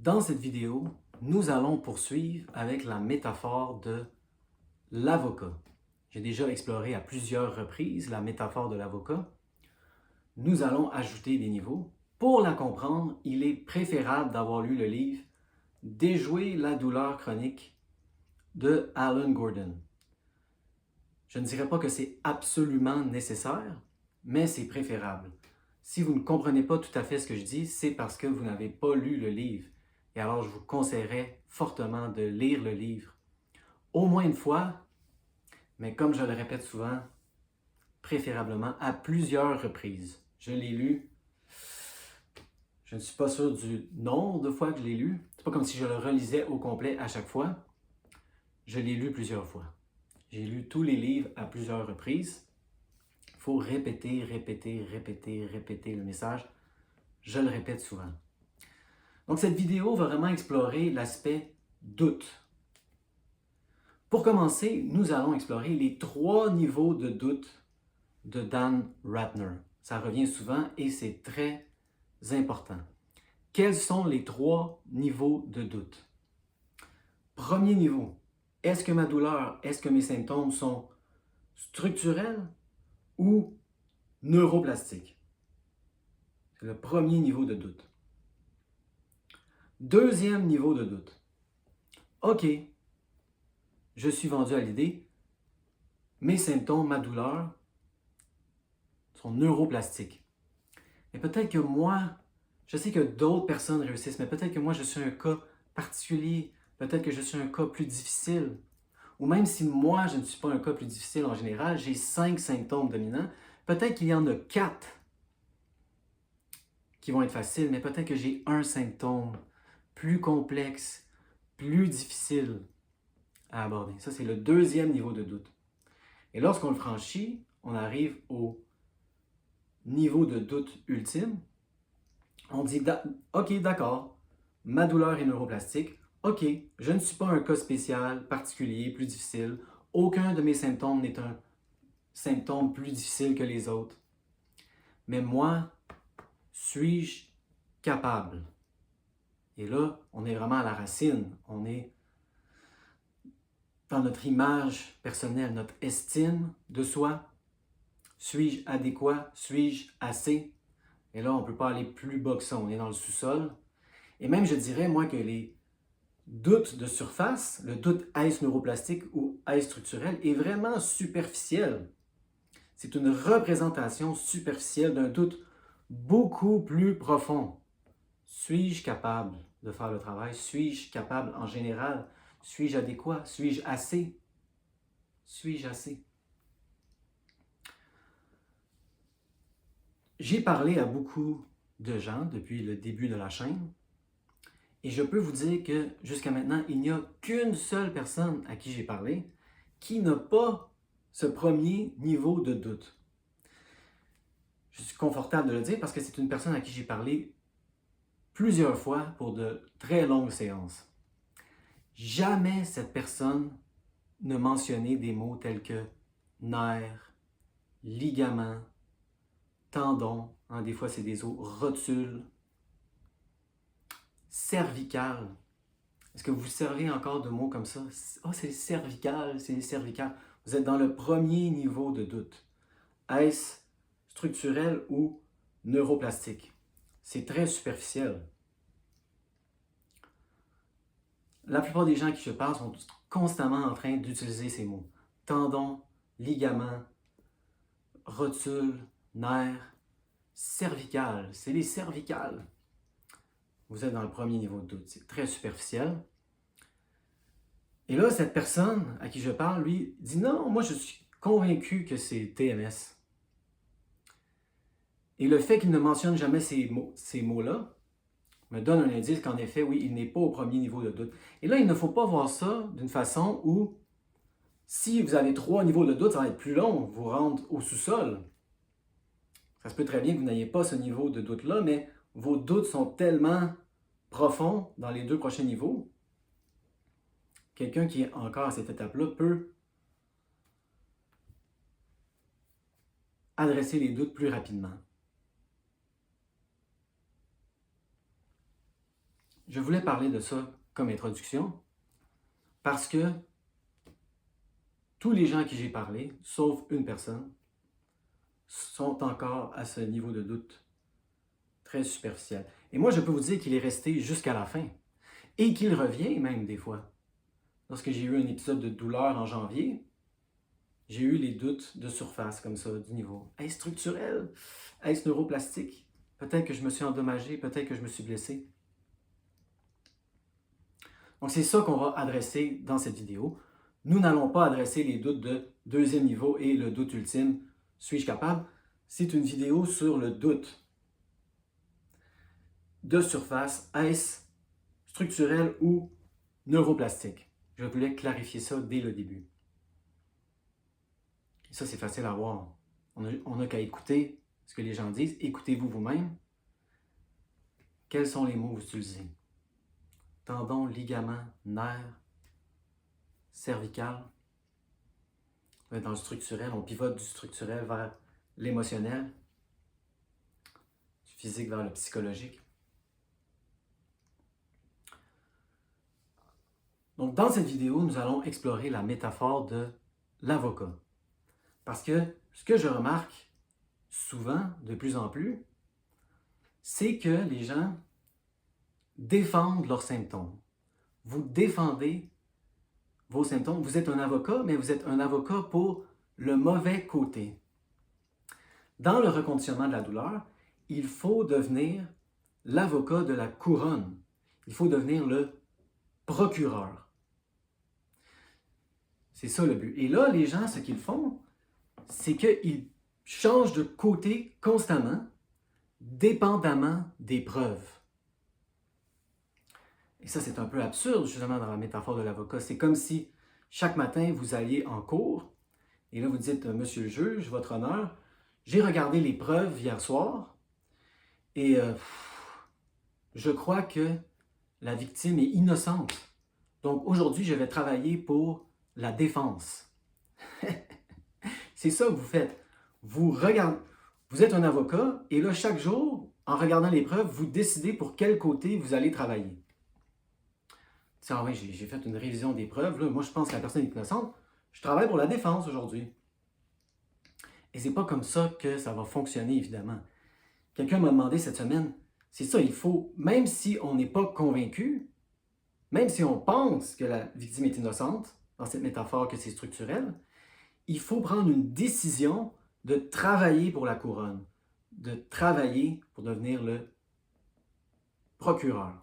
Dans cette vidéo, nous allons poursuivre avec la métaphore de l'avocat. J'ai déjà exploré à plusieurs reprises la métaphore de l'avocat. Nous allons ajouter des niveaux. Pour la comprendre, il est préférable d'avoir lu le livre Déjouer la douleur chronique de Alan Gordon. Je ne dirais pas que c'est absolument nécessaire, mais c'est préférable. Si vous ne comprenez pas tout à fait ce que je dis, c'est parce que vous n'avez pas lu le livre. Et alors, je vous conseillerais fortement de lire le livre au moins une fois, mais comme je le répète souvent, préférablement à plusieurs reprises. Je l'ai lu, je ne suis pas sûr du nombre de fois que je l'ai lu. C'est pas comme si je le relisais au complet à chaque fois. Je l'ai lu plusieurs fois. J'ai lu tous les livres à plusieurs reprises. Il faut répéter, répéter, répéter, répéter le message. Je le répète souvent. Donc cette vidéo va vraiment explorer l'aspect doute. Pour commencer, nous allons explorer les 3 niveaux de doute de Dan Ratner. Ça revient souvent et c'est très important. Quels sont les 3 niveaux de doute? Premier niveau, est-ce que ma douleur, est-ce que mes symptômes sont structurels ou neuroplastiques? C'est le premier niveau de doute. Deuxième niveau de doute. OK, je suis vendu à l'idée, mes symptômes, ma douleur sont neuroplastiques. Mais peut-être que moi, je sais que d'autres personnes réussissent, mais peut-être que moi, je suis un cas particulier, peut-être que je suis un cas plus difficile. Ou même si moi, je ne suis pas un cas plus difficile en général, j'ai 5 symptômes dominants, peut-être qu'il y en a 4 qui vont être faciles, mais peut-être que j'ai un symptôme plus complexe, plus difficile à aborder. Ça, c'est le deuxième niveau de doute. Et lorsqu'on le franchit, on arrive au niveau de doute ultime. On dit, OK, d'accord, ma douleur est neuroplastique. OK, je ne suis pas un cas spécial, particulier, plus difficile. Aucun de mes symptômes n'est un symptôme plus difficile que les autres. Mais moi, suis-je capable? Et là, on est vraiment à la racine. On est dans notre image personnelle, notre estime de soi. Suis-je adéquat? Suis-je assez? Et là, on ne peut pas aller plus bas que ça. On est dans le sous-sol. Et même, je dirais, moi, que les doutes de surface, le doute est-ce neuroplastique ou est-ce structurel, est vraiment superficiel. C'est une représentation superficielle d'un doute beaucoup plus profond. Suis-je capable de faire le travail? Suis-je capable en général? Suis-je adéquat? Suis-je assez? Suis-je assez? J'ai parlé à beaucoup de gens depuis le début de la chaîne et je peux vous dire que jusqu'à maintenant, il n'y a qu'une seule personne à qui j'ai parlé qui n'a pas ce premier niveau de doute. Je suis confortable de le dire parce que c'est une personne à qui j'ai parlé plusieurs fois pour de très longues séances. Jamais cette personne ne mentionnait des mots tels que nerfs, ligaments, tendons, des fois c'est des os, rotules, cervical. Est-ce que vous servez encore de mots comme ça? Ah, c'est cervical, c'est cervical. Vous êtes dans le premier niveau de doute. Est-ce structurel ou neuroplastique? C'est très superficiel. La plupart des gens à qui je parle sont constamment en train d'utiliser ces mots. Tendons, ligaments, rotules, nerfs, cervical. C'est les cervicales. Vous êtes dans le premier niveau de doute. C'est très superficiel. Et là, cette personne à qui je parle, lui, dit non, moi je suis convaincu que c'est TMS. Et le fait qu'il ne mentionne jamais ces mots-là me donne un indice qu'en effet, oui, il n'est pas au premier niveau de doute. Et là, il ne faut pas voir ça d'une façon où, si vous avez 3 niveaux de doute, ça va être plus long, vous rendre au sous-sol. Ça se peut très bien que vous n'ayez pas ce niveau de doute-là, mais vos doutes sont tellement profonds dans les 2 prochains niveaux. Quelqu'un qui est encore à cette étape-là peut adresser les doutes plus rapidement. je voulais parler de ça comme introduction parce que tous les gens à qui j'ai parlé, sauf une personne, sont encore à ce niveau de doute très superficiel. Et moi, je peux vous dire qu'il est resté jusqu'à la fin et qu'il revient même des fois. Lorsque j'ai eu un épisode de douleur en janvier, j'ai eu les doutes de surface comme ça, du niveau. Est-ce structurel? Est-ce neuroplastique? Peut-être que je me suis endommagé, peut-être que je me suis blessé. Donc c'est ça qu'on va adresser dans cette vidéo. Nous n'allons pas adresser les doutes de deuxième niveau et le doute ultime, suis-je capable? C'est une vidéo sur le doute de surface, est-ce structurel ou neuroplastique? Je voulais clarifier ça dès le début. Et ça, c'est facile à voir. On n'a qu'à écouter ce que les gens disent. Écoutez-vous vous-même. Quels sont les mots que vous utilisez? Tendon, ligament, nerf, cervical. Dans le structurel, on pivote du structurel vers l'émotionnel, du physique vers le psychologique. Donc, dans cette vidéo, nous allons explorer la métaphore de l'avocat. Parce que ce que je remarque souvent, de plus en plus, c'est que les gens défendent leurs symptômes. Vous défendez vos symptômes. Vous êtes un avocat, mais vous êtes un avocat pour le mauvais côté. Dans le reconditionnement de la douleur, il faut devenir l'avocat de la couronne. Il faut devenir le procureur. C'est ça le but. Et là, les gens, ce qu'ils font, c'est qu'ils changent de côté constamment, dépendamment des preuves. Et ça, c'est un peu absurde, justement, dans la métaphore de l'avocat. C'est comme si chaque matin, vous alliez en cours, et là, vous dites, Monsieur le juge, votre honneur, j'ai regardé les preuves hier soir, et je crois que la victime est innocente. Donc, aujourd'hui, je vais travailler pour la défense. C'est ça que vous faites. Vous êtes un avocat et là, chaque jour, en regardant les preuves, vous décidez pour quel côté vous allez travailler. Ah oui, j'ai fait une révision des preuves. Là, moi, je pense que la personne est innocente. Je travaille pour la défense aujourd'hui. Et c'est pas comme ça que ça va fonctionner, évidemment. Quelqu'un m'a demandé cette semaine, c'est ça, il faut, même si on n'est pas convaincu, même si on pense que la victime est innocente, dans cette métaphore que c'est structurel, il faut prendre une décision de travailler pour la couronne, de travailler pour devenir le procureur.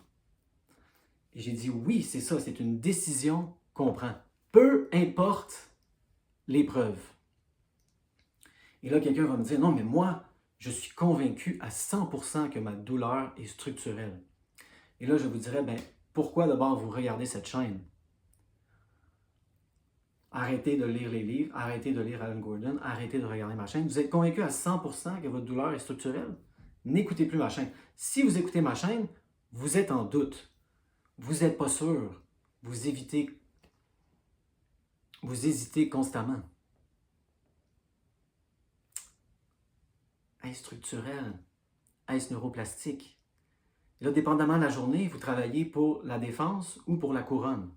Et j'ai dit oui, c'est ça, c'est une décision qu'on prend. Peu importe les preuves. Et là, quelqu'un va me dire, non, mais moi, je suis convaincu à 100% que ma douleur est structurelle. Et là, je vous dirais, pourquoi d'abord vous regardez cette chaîne? Arrêtez de lire les livres, arrêtez de lire Alan Gordon, arrêtez de regarder ma chaîne. Vous êtes convaincu à 100% que votre douleur est structurelle? N'écoutez plus ma chaîne. Si vous écoutez ma chaîne, vous êtes en doute. Vous n'êtes pas sûr. Vous hésitez constamment. Est-ce structurel? Est-ce neuroplastique? Et là, dépendamment de la journée, vous travaillez pour la défense ou pour la couronne.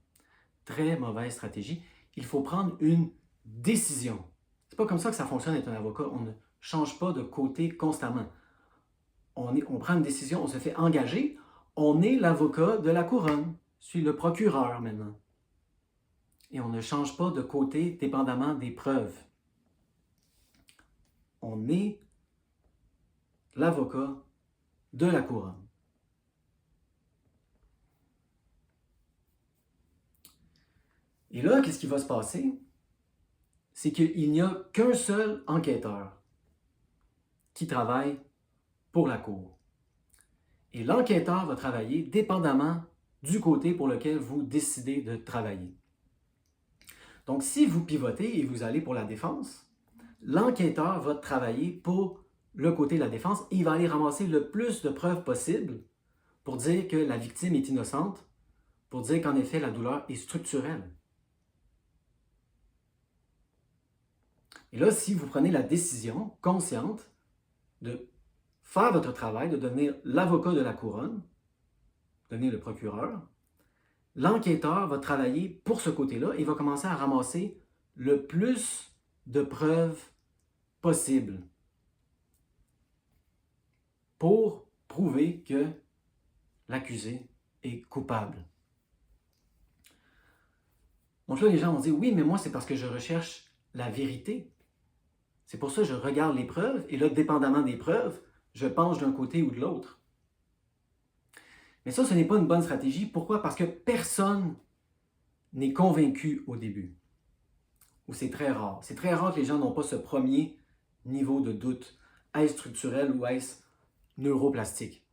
Très mauvaise stratégie. Il faut prendre une décision. C'est pas comme ça que ça fonctionne être un avocat. On ne change pas de côté constamment. On prend une décision, on se fait engager. On est l'avocat de la couronne. Je suis le procureur maintenant. Et on ne change pas de côté dépendamment des preuves. On est l'avocat de la couronne. Et là, qu'est-ce qui va se passer? C'est qu'il n'y a qu'un seul enquêteur qui travaille pour la cour. Et l'enquêteur va travailler dépendamment du côté pour lequel vous décidez de travailler. Donc, si vous pivotez et vous allez pour la défense, l'enquêteur va travailler pour le côté de la défense et il va aller ramasser le plus de preuves possible pour dire que la victime est innocente, pour dire qu'en effet, la douleur est structurelle. Et là, si vous prenez la décision consciente de faire votre travail, de devenir l'avocat de la couronne, devenir le procureur, l'enquêteur va travailler pour ce côté-là et va commencer à ramasser le plus de preuves possible pour prouver que l'accusé est coupable. Donc là, les gens vont dire, oui, mais moi, c'est parce que je recherche la vérité. C'est pour ça que je regarde les preuves, et là, dépendamment des preuves, je penche d'un côté ou de l'autre. Mais ça, ce n'est pas une bonne stratégie. Pourquoi? Parce que personne n'est convaincu au début. Ou c'est très rare. C'est très rare que les gens n'ont pas ce premier niveau de doute. Est-ce structurel ou est-ce neuroplastique?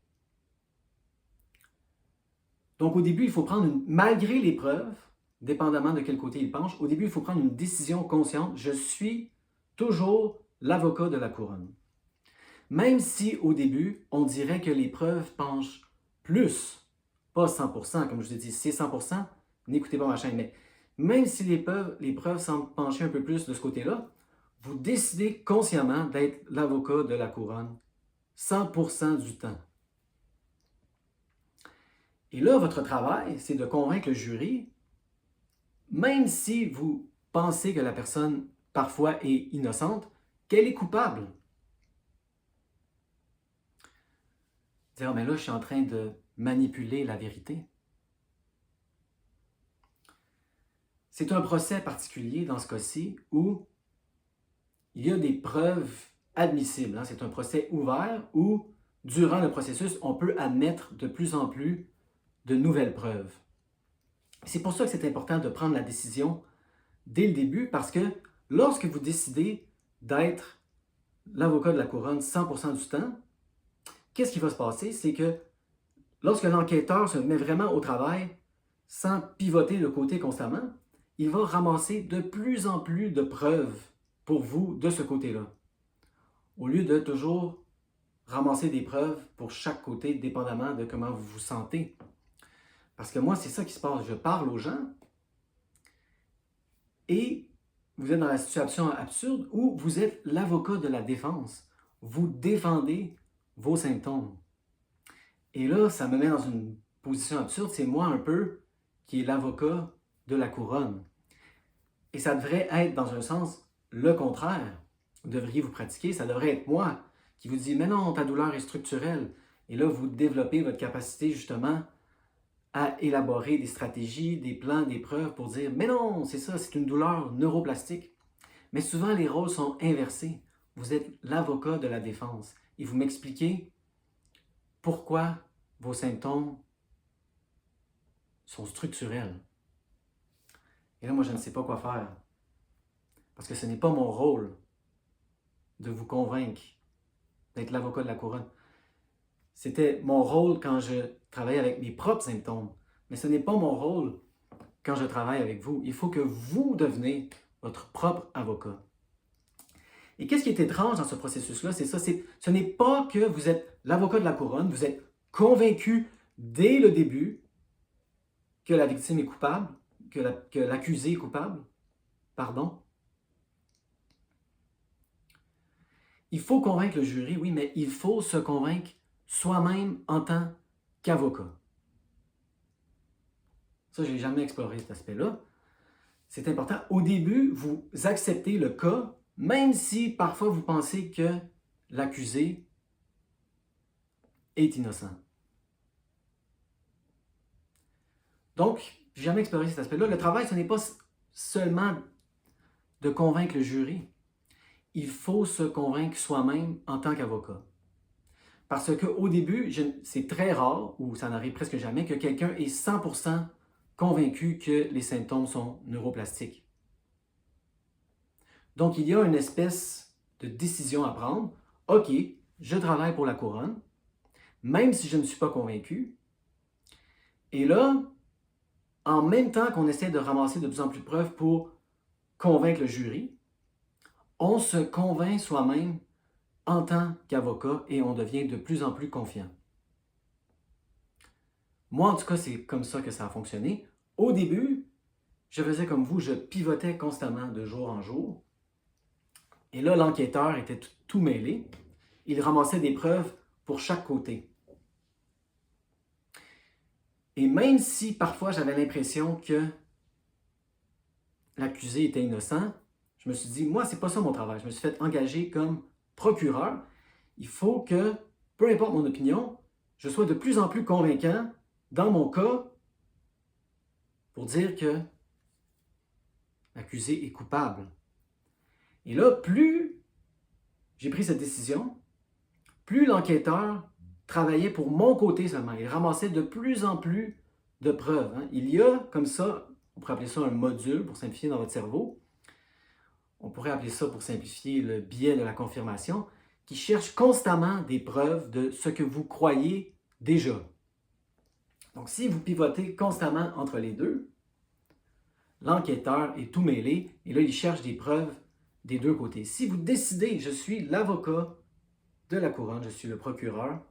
Donc au début, il faut prendre, malgré les preuves, dépendamment de quel côté il penche, au début, il faut prendre une décision consciente. Je suis toujours l'avocat de la couronne. Même si au début, on dirait que les preuves penchent plus, pas 100%, comme je vous ai dit, c'est 100%, n'écoutez pas ma chaîne, mais même si les preuves semblent pencher un peu plus de ce côté-là, vous décidez consciemment d'être l'avocat de la couronne 100% du temps. Et là, votre travail, c'est de convaincre le jury, même si vous pensez que la personne parfois est innocente, qu'elle est coupable. Dire, mais là, je suis en train de manipuler la vérité. C'est un procès particulier dans ce cas-ci où il y a des preuves admissibles. C'est un procès ouvert où, durant le processus, on peut admettre de plus en plus de nouvelles preuves. C'est pour ça que c'est important de prendre la décision dès le début, parce que lorsque vous décidez d'être l'avocat de la couronne 100% du temps, qu'est-ce qui va se passer? C'est que lorsque l'enquêteur se met vraiment au travail, sans pivoter de côté constamment, il va ramasser de plus en plus de preuves pour vous de ce côté-là. Au lieu de toujours ramasser des preuves pour chaque côté, dépendamment de comment vous vous sentez. Parce que moi, c'est ça qui se passe. Je parle aux gens et vous êtes dans la situation absurde où vous êtes l'avocat de la défense. Vous défendez vos symptômes. Et là, ça me met dans une position absurde. C'est moi un peu qui est l'avocat de la couronne. Et ça devrait être, dans un sens, le contraire. Vous devriez vous pratiquer. Ça devrait être moi qui vous dit « Mais non, ta douleur est structurelle. » Et là, vous développez votre capacité, justement, à élaborer des stratégies, des plans, des preuves pour dire « Mais non, c'est ça, c'est une douleur neuroplastique. » Mais souvent, les rôles sont inversés. Vous êtes l'avocat de la défense. Et vous m'expliquez pourquoi vos symptômes sont structurels. Et là, moi, je ne sais pas quoi faire. Parce que ce n'est pas mon rôle de vous convaincre d'être l'avocat de la couronne. C'était mon rôle quand je travaillais avec mes propres symptômes. Mais ce n'est pas mon rôle quand je travaille avec vous. Il faut que vous deveniez votre propre avocat. Et qu'est-ce qui est étrange dans ce processus-là? C'est ça, ce n'est pas que vous êtes l'avocat de la couronne, vous êtes convaincu dès le début que la victime est coupable, que l'accusé est coupable. Pardon. Il faut convaincre le jury, oui, mais il faut se convaincre soi-même en tant qu'avocat. Ça, je n'ai jamais exploré cet aspect-là. C'est important. Au début, vous acceptez le cas, même si parfois vous pensez que l'accusé est innocent. Donc, je n'ai jamais exploré cet aspect-là. Le travail, ce n'est pas seulement de convaincre le jury. Il faut se convaincre soi-même en tant qu'avocat. Parce qu'au début, c'est très rare, ou ça n'arrive presque jamais, que quelqu'un est 100% convaincu que les symptômes sont neuroplastiques. Donc, il y a une espèce de décision à prendre. OK, je travaille pour la couronne, même si je ne suis pas convaincu. Et là, en même temps qu'on essaie de ramasser de plus en plus de preuves pour convaincre le jury, on se convainc soi-même en tant qu'avocat et on devient de plus en plus confiant. Moi, en tout cas, c'est comme ça que ça a fonctionné. Au début, je faisais comme vous, je pivotais constamment de jour en jour. Et là, l'enquêteur était tout mêlé. Il ramassait des preuves pour chaque côté. Et même si parfois j'avais l'impression que l'accusé était innocent, je me suis dit, moi, c'est pas ça mon travail. Je me suis fait engager comme procureur. Il faut que, peu importe mon opinion, je sois de plus en plus convaincant dans mon cas pour dire que l'accusé est coupable. Et là, plus j'ai pris cette décision, plus l'enquêteur travaillait pour mon côté seulement. Il ramassait de plus en plus de preuves. Il y a comme ça, on pourrait appeler ça un module pour simplifier dans votre cerveau. On pourrait appeler ça pour simplifier le biais de la confirmation, qui cherche constamment des preuves de ce que vous croyez déjà. Donc si vous pivotez constamment entre les deux, l'enquêteur est tout mêlé et là il cherche des preuves des deux côtés. Si vous décidez, je suis l'avocat de la couronne, je suis le procureur,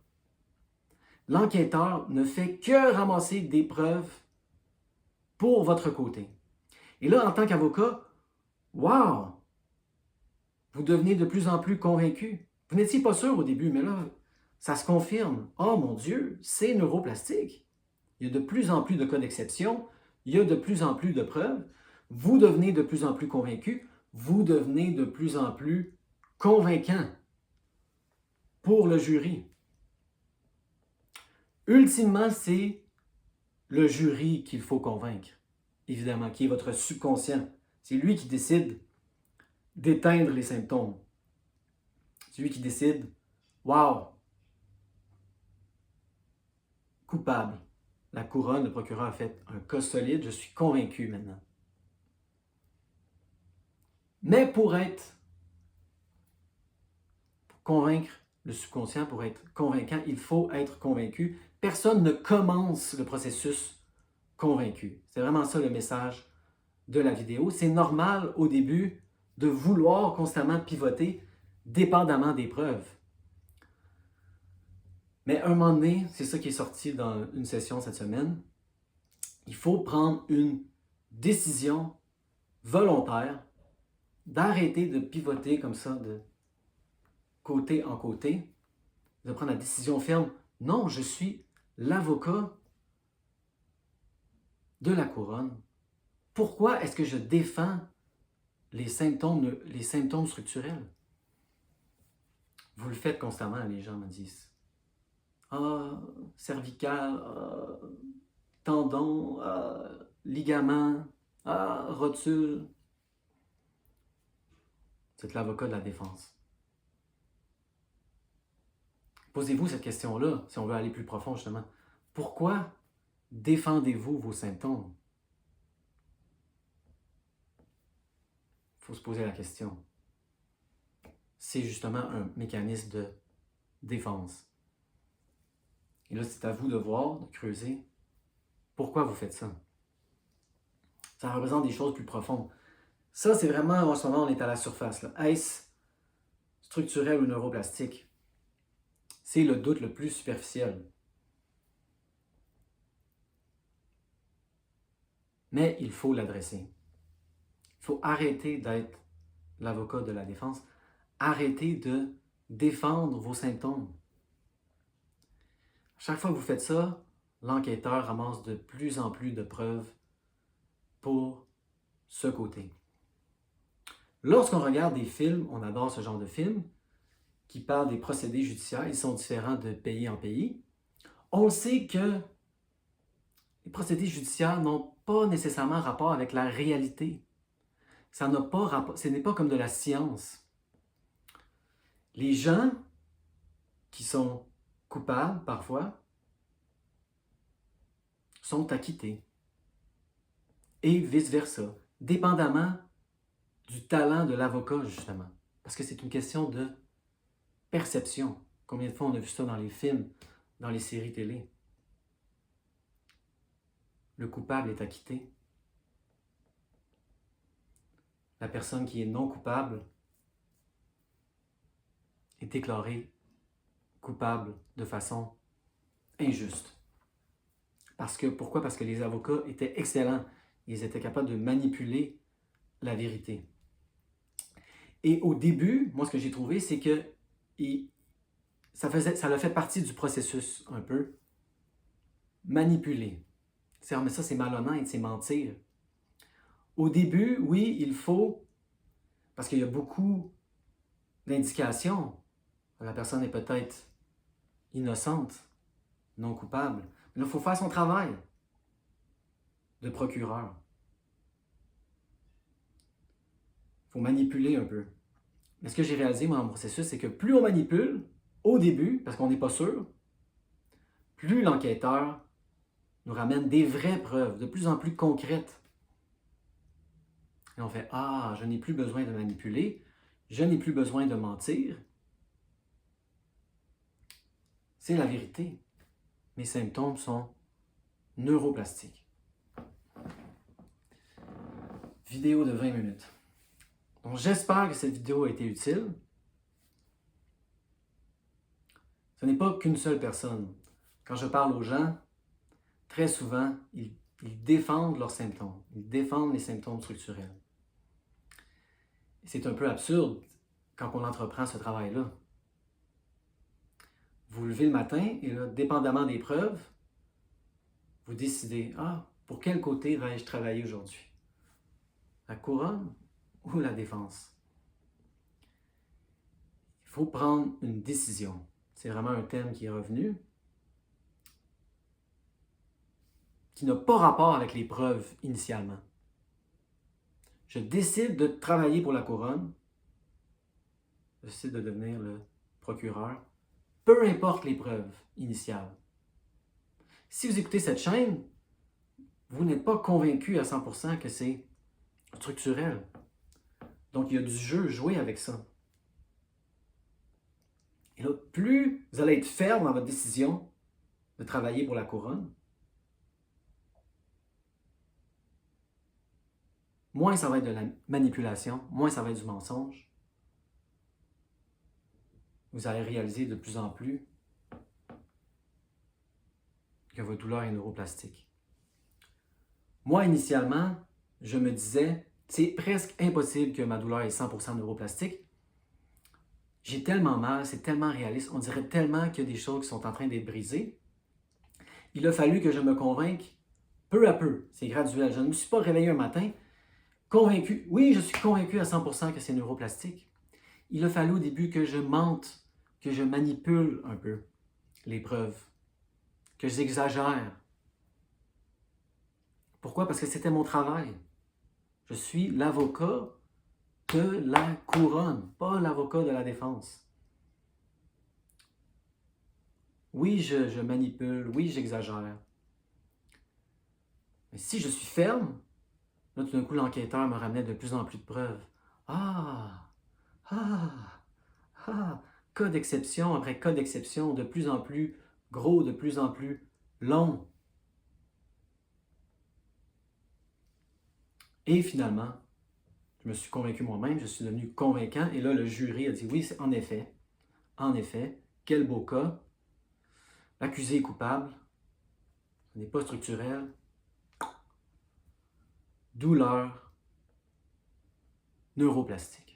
l'enquêteur ne fait que ramasser des preuves pour votre côté. Et là, en tant qu'avocat, wow! Vous devenez de plus en plus convaincu. Vous n'étiez pas sûr au début, mais là, ça se confirme. Oh mon Dieu, c'est neuroplastique. Il y a de plus en plus de cas d'exception, il y a de plus en plus de preuves. Vous devenez de plus en plus convaincu, vous devenez de plus en plus convaincant pour le jury. Ultimement, c'est le jury qu'il faut convaincre, évidemment, qui est votre subconscient. C'est lui qui décide d'éteindre les symptômes. C'est lui qui décide, wow, coupable. La couronne, le procureur a fait un cas solide, je suis convaincu maintenant. Mais pour convaincre le subconscient, pour être convaincant, il faut être convaincu. Personne ne commence le processus convaincu. C'est vraiment ça le message de la vidéo. C'est normal au début de vouloir constamment pivoter dépendamment des preuves. Mais à un moment donné, c'est ça qui est sorti dans une session cette semaine, il faut prendre une décision volontaire d'arrêter de pivoter comme ça de côté en côté, de prendre la décision ferme. Non, je suis l'avocat de la couronne. Pourquoi est-ce que je défends les symptômes structurels? Vous le faites constamment, les gens me disent. Ah, cervical, tendon, ligament, rotule. Vous êtes l'avocat de la défense. Posez-vous cette question-là, si on veut aller plus profond justement. Pourquoi défendez-vous vos symptômes? Il faut se poser la question. C'est justement un mécanisme de défense. Et là, c'est à vous de voir, de creuser. Pourquoi vous faites ça? Ça représente des choses plus profondes. Ça, c'est vraiment, en ce moment, on est à la surface. Est-ce structurel ou neuroplastique? C'est le doute le plus superficiel. Mais il faut l'adresser. Il faut arrêter d'être l'avocat de la défense. Arrêtez de défendre vos symptômes. Chaque fois que vous faites ça, l'enquêteur ramasse de plus en plus de preuves pour ce côté. Lorsqu'on regarde des films, on adore ce genre de films, qui parlent des procédés judiciaires, ils sont différents de pays en pays. On sait que les procédés judiciaires n'ont pas nécessairement rapport avec la réalité. Ça n'a pas rapport, ce n'est pas comme de la science. Les gens qui sont coupables, parfois, sont acquittés. Et vice-versa, dépendamment du talent de l'avocat, justement. Parce que c'est une question de perception. Combien de fois on a vu ça dans les films, dans les séries télé? Le coupable est acquitté. La personne qui est non coupable est déclarée coupable de façon injuste. Pourquoi? Parce que les avocats étaient excellents. Ils étaient capables de manipuler la vérité. Et au début, moi, ce que j'ai trouvé, c'est que ça a fait partie du processus, un peu. Manipuler. C'est, ah, mais ça, c'est malhonnête, c'est mentir. Au début, oui, il faut, parce qu'il y a beaucoup d'indications. La personne est peut-être innocente, non coupable. Mais là, il faut faire son travail de procureur. Il faut manipuler un peu. Mais ce que j'ai réalisé, moi, dans mon processus, c'est que plus on manipule, au début, parce qu'on n'est pas sûr, plus l'enquêteur nous ramène des vraies preuves, de plus en plus concrètes. Et on fait, ah, je n'ai plus besoin de manipuler, je n'ai plus besoin de mentir. C'est la vérité. Mes symptômes sont neuroplastiques. Vidéo de 20 minutes. Donc, j'espère que cette vidéo a été utile. Ce n'est pas qu'une seule personne. Quand je parle aux gens, très souvent, ils défendent leurs symptômes. Ils défendent les symptômes structurels. C'est un peu absurde quand on entreprend ce travail-là. Vous vous levez le matin et là, dépendamment des preuves, vous décidez, ah, pour quel côté vais-je travailler aujourd'hui? La couronne ou la défense? Il faut prendre une décision. C'est vraiment un thème qui est revenu, qui n'a pas rapport avec les preuves initialement. Je décide de travailler pour la couronne, je décide de devenir le procureur, peu importe les preuves initiales. Si vous écoutez cette chaîne, vous n'êtes pas convaincu à 100% que c'est structurel. Donc, il y a du jeu, jouer avec ça. Et là, plus vous allez être ferme dans votre décision de travailler pour la couronne, moins ça va être de la manipulation, moins ça va être du mensonge. Vous allez réaliser de plus en plus que votre douleur est neuroplastique. Moi, initialement, je me disais, c'est presque impossible que ma douleur est 100% neuroplastique. J'ai tellement mal, c'est tellement réaliste, on dirait tellement qu'il y a des choses qui sont en train d'être brisées. Il a fallu que je me convainque peu à peu, c'est graduel. Je ne me suis pas réveillé un matin convaincu. Oui, je suis convaincu à 100% que c'est neuroplastique. Il a fallu au début que je mente, que je manipule un peu les preuves, que j'exagère. Pourquoi? Parce que c'était mon travail. Je suis l'avocat de la couronne, pas l'avocat de la défense. Oui, je manipule, oui, j'exagère. Mais si je suis ferme, là, tout d'un coup, l'enquêteur me ramenait de plus en plus de preuves. Ah, ah, ah, cas d'exception après cas d'exception, de plus en plus gros, de plus en plus long. Et finalement, je me suis convaincu moi-même, je suis devenu convaincant, et là, le jury a dit oui, en effet, quel beau cas. L'accusé est coupable, ce n'est pas structurel. Douleur neuroplastique.